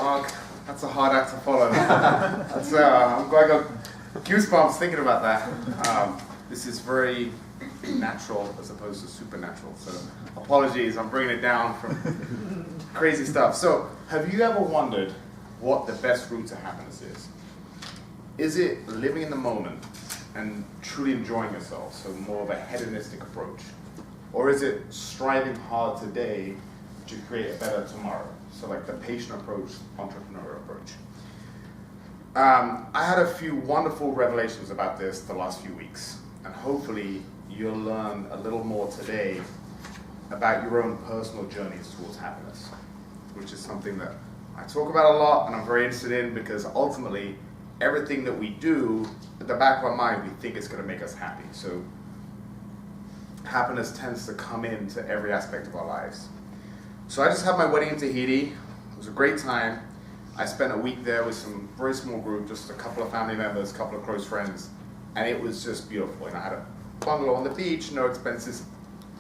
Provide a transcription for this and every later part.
Mark, that's a hard act to follow. I'm glad I got goosebumps thinking about that. This is very natural as opposed to supernatural. So apologies, I'm bringing it down from crazy stuff. So have you ever wondered what the best route to happiness is? Is it living in the moment and truly enjoying yourself, so more of a hedonistic approach? Or is it striving hard today to create a better tomorrow? So like the patient approach, entrepreneurial approach. I had a few wonderful revelations about this the last few weeks, and hopefully you'll learn a little more today about your own personal journeys towards happiness, which is something that I talk about a lot and I'm very interested in, because ultimately everything that we do, at the back of our mind, we think it's going to make us happy. So happiness tends to come into every aspect of our lives. So I just had my wedding in Tahiti. It was a great time. I spent a week there with some very small group, just a couple of family members, a couple of close friends, and it was just beautiful. And I had a bungalow on the beach, no expenses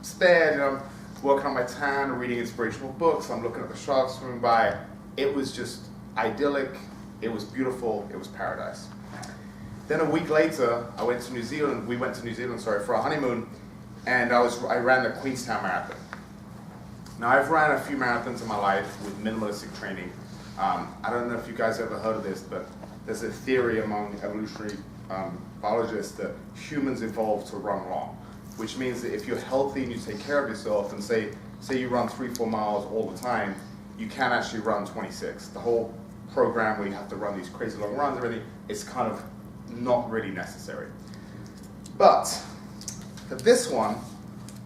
spared. I'm working on my tan, reading inspirational books. I'm looking at the sharks swimming by. It was just idyllic. It was beautiful. It was paradise. Then a week later, I went to New Zealand. We went to New Zealand, for our honeymoon, and I ran the Queenstown Marathon. Now, I've ran a few marathons in my life with minimalistic training. I don't know if you guys ever heard of this, but there's a theory among evolutionary biologists that humans evolved to run long, which means that if you're healthy and you take care of yourself, and say you run 3-4 miles all the time, you can actually run 26. The whole program where you have to run these crazy long runs, everything, it's kind of not really necessary. But for this one,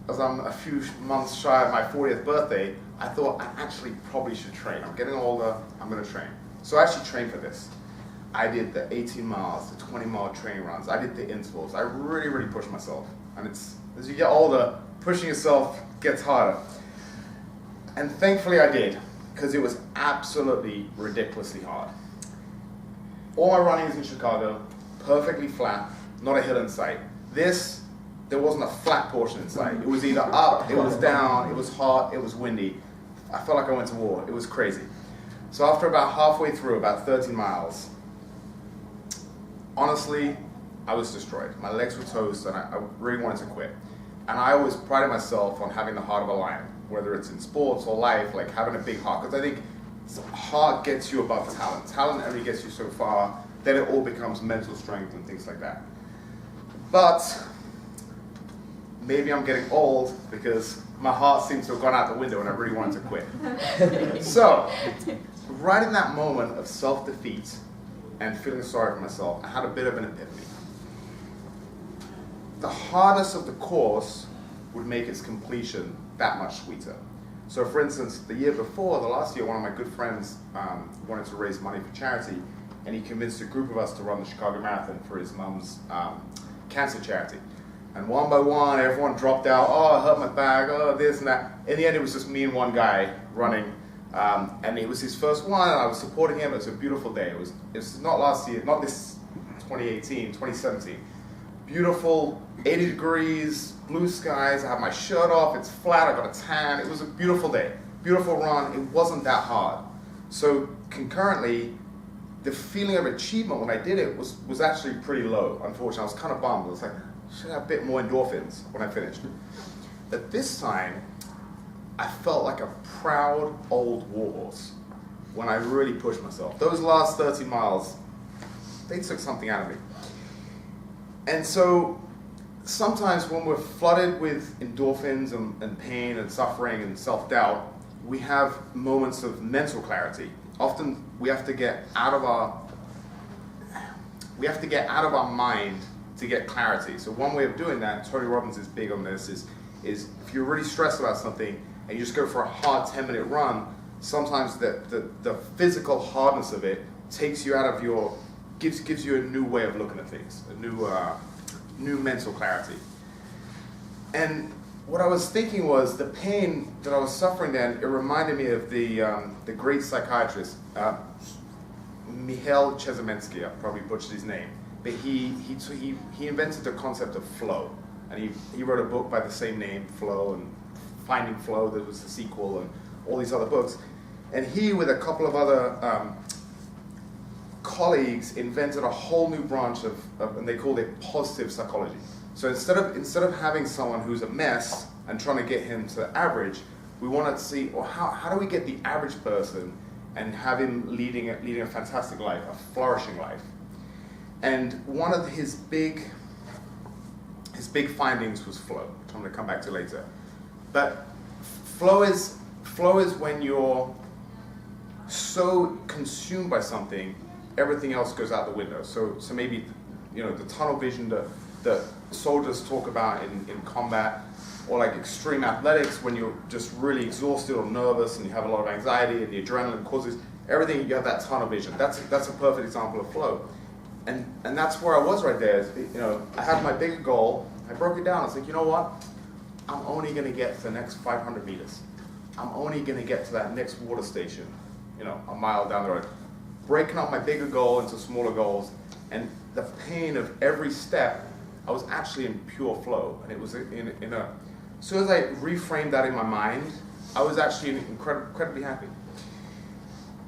as I'm a few months shy of my 40th birthday, I thought I actually probably should train. I'm getting older, I'm going to train. So I actually trained for this. I did the 18 miles, the 20-mile training runs. I did the intervals. I really, really pushed myself. And it's, as you get older, pushing yourself gets harder. And thankfully I did, because it was absolutely ridiculously hard. All my running is in Chicago, perfectly flat, not a hill in sight. This, there wasn't a flat portion in sight. It was either up, it was down, it was hot, it was windy. I felt like I went to war. It was crazy. So after about halfway through, about 13 miles, honestly, I was destroyed. My legs were toast, and I really wanted to quit. And I always prided myself on having the heart of a lion, whether it's in sports or life, like having a big heart. Because I think heart gets you above talent. Talent only gets you so far. Then it all becomes mental strength and things like that. But maybe I'm getting old, because my heart seems to have gone out the window and I really wanted to quit. So, right in that moment of self-defeat and feeling sorry for myself, I had a bit of an epiphany. The hardness of the course would make its completion that much sweeter. So for instance, the last year, one of my good friends wanted to raise money for charity, and he convinced a group of us to run the Chicago Marathon for his mom's cancer charity. And one by one, everyone dropped out. Oh, I hurt my back, oh, this and that. In the end, it was just me and one guy running. And it was his first one, and I was supporting him. It was a beautiful day. It was not last year, not this 2018, 2017. Beautiful, 80 degrees, blue skies. I have my shirt off. It's flat. I got a tan. It was a beautiful day. Beautiful run. It wasn't that hard. So concurrently, the feeling of achievement when I did it was actually pretty low. Unfortunately, I was kind of bummed. I was like, I should have a bit more endorphins when I finished. But this time, I felt like a proud old warhorse when I really pushed myself. Those last 30 miles, they took something out of me. And so sometimes when we're flooded with endorphins and pain and suffering and self-doubt, we have moments of mental clarity. Often we have to get out of our mind to get clarity. So one way of doing that, Tony Robbins is big on this, is if you're really stressed about something and you just go for a hard 10-minute run, sometimes the physical hardness of it takes you out of your, gives you a new way of looking at things, a new mental clarity. And what I was thinking was the pain that I was suffering then, it reminded me of the great psychiatrist, Mihail Csikszentmihalyi. I probably butchered his name, but he invented the concept of flow, and he wrote a book by the same name, Flow, and Finding Flow. There was the sequel, and all these other books. And he, with a couple of other colleagues, invented a whole new branch of, and they called it positive psychology. So instead of having someone who's a mess and trying to get him to the average, we wanted to see, well, how do we get the average person and have him leading a fantastic life, a flourishing life. And one of his big findings was flow, which I'm going to come back to later. But flow is when you're so consumed by something, everything else goes out the window. So maybe, the tunnel vision that soldiers talk about in combat, or like extreme athletics, when you're just really exhausted or nervous and you have a lot of anxiety and the adrenaline causes everything, you have that tunnel vision. That's a perfect example of flow. And that's where I was right there. I had my bigger goal. I broke it down. I was like, you know what? I'm only going to get to the next 500 meters. I'm only going to get to that next water station, a mile down the road. Breaking up my bigger goal into smaller goals, and the pain of every step, I was actually in pure flow. And it was as soon as I reframed that in my mind, I was actually incredibly happy.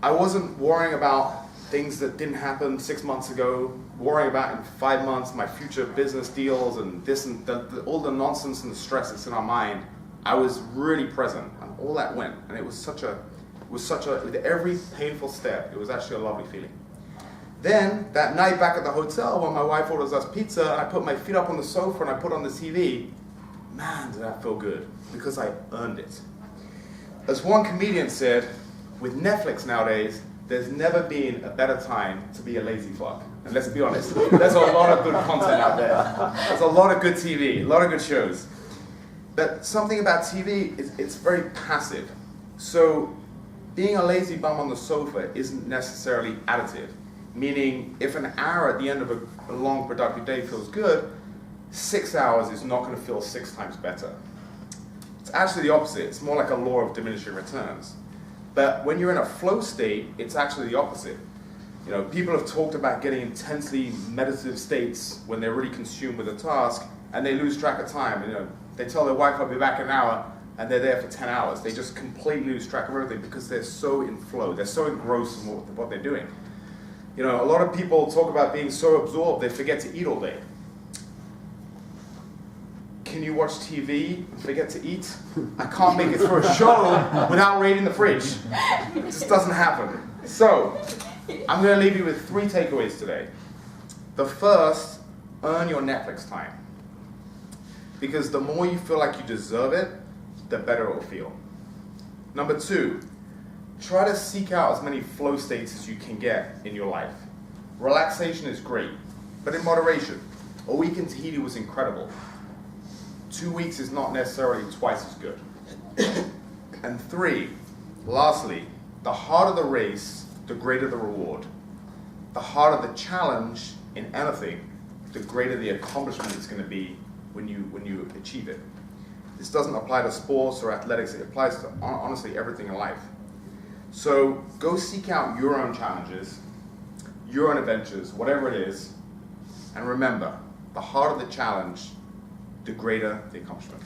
I wasn't worrying about things that didn't happen 6 months ago, worrying about in 5 months my future business deals and this and all the nonsense and the stress that's in our mind. I was really present, and all that went, and it was with every painful step, it was actually a lovely feeling. Then that night back at the hotel, when my wife orders us pizza, and I put my feet up on the sofa and I put on the TV, man, did that feel good, because I earned it. As one comedian said, with Netflix nowadays, there's never been a better time to be a lazy fuck. And let's be honest, there's a lot of good content out there. There's a lot of good TV, a lot of good shows. But something about TV is it's very passive. So being a lazy bum on the sofa isn't necessarily additive. Meaning, if an hour at the end of a long, productive day feels good, 6 hours is not going to feel 6 times better. It's actually the opposite. It's more like a law of diminishing returns. But when you're in a flow state, it's actually the opposite. People have talked about getting intensely meditative states when they're really consumed with a task, and they lose track of time. They tell their wife, I'll be back in an hour, and they're there for 10 hours. They just completely lose track of everything because they're so in flow. They're so engrossed in what they're doing. A lot of people talk about being so absorbed they forget to eat all day. Can you watch TV and forget to eat? I can't make it through a show without raiding the fridge. It just doesn't happen. So, I'm going to leave you with 3 takeaways today. The first, earn your Netflix time. Because the more you feel like you deserve it, the better it will feel. Number 2, try to seek out as many flow states as you can get in your life. Relaxation is great, but in moderation. A week in Tahiti was incredible. 2 weeks is not necessarily twice as good. And 3, lastly, the harder the race, the greater the reward. The harder the challenge in anything, the greater the accomplishment is going to be when you achieve it. This doesn't apply to sports or athletics. It applies to, honestly, everything in life. So go seek out your own challenges, your own adventures, whatever it is, and remember, the harder the challenge, the greater the accomplishment.